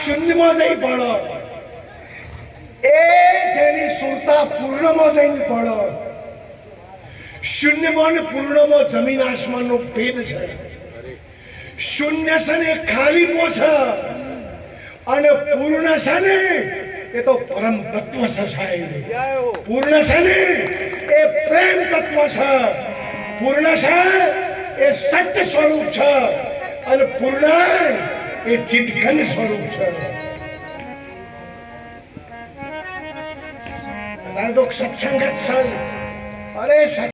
શૂન્યમાં જઈ પડો એ જેની સુરતા પૂર્ણમાં જઈને પડો શૂન્યમાં ને પૂર્ણમાં જમીન આસમાનનો ભેદ છે શૂન્ય છે ને ખાલી પોછ અને પૂર્ણ છે ને એ તો પરમ તત્વ છે સાહેબ પૂર્ણ છે ને એ પ્રેમ તત્વ છે પૂર્ણ છે એ સત્ય સ્વરૂપ છે અને પૂર્ણ એ ચિત્તઘન સ્વરૂપ છે તો સત્સંગ જ છે અરે